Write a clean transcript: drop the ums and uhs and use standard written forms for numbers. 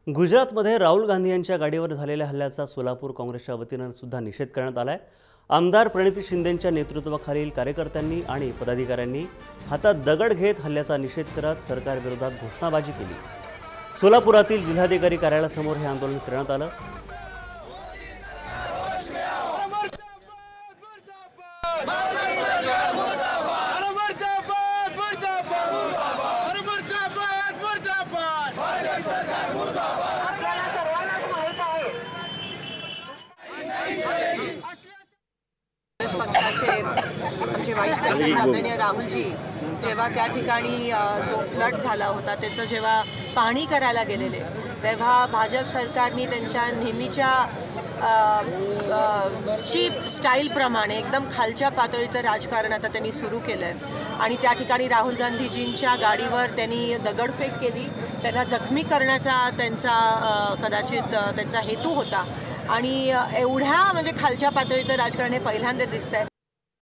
गुजरातमध्ये राहुल गांधी यांच्या गाडीवर झालेल्या हल्ल्याचा सोलापूर काँग्रेसच्या वतीनं सुद्धा निषेध करण्यात आलाय। आमदार प्रणिती शिंदेंच्या नेतृत्वाखालील कार्यकर्त्यांनी आणि पदाधिकाऱ्यांनी हातात दगड घेत हल्ल्याचा निषेध करत सरकारविरोधात घोषणाबाजी केली। सोलापुरातील जिल्हाधिकारी कार्यालयासमोर हे आंदोलन करण्यात आलं। आमचे वाईस प्रेसिडेंट आदरणीय राहुलजी जेव्हा त्या ठिकाणी जो फ्लड झाला होता त्याचं जेव्हा पाहणी करायला गेलेले तेव्हा भाजप सरकारने त्यांच्या नेहमीच्या चीप स्टाईलप्रमाणे एकदम खालच्या पातळीचं राजकारण आता त्यांनी सुरू केलं आहे आणि त्या ठिकाणी राहुल गांधीजींच्या गाडीवर त्यांनी दगडफेक केली। त्यांना जखमी करण्याचा त्यांचा कदाचित त्यांचा हेतू होता आणि एवढ्या म्हणजे खालच्या पातळीचं राजकारण हे पहिल्यांदा दिसतंय।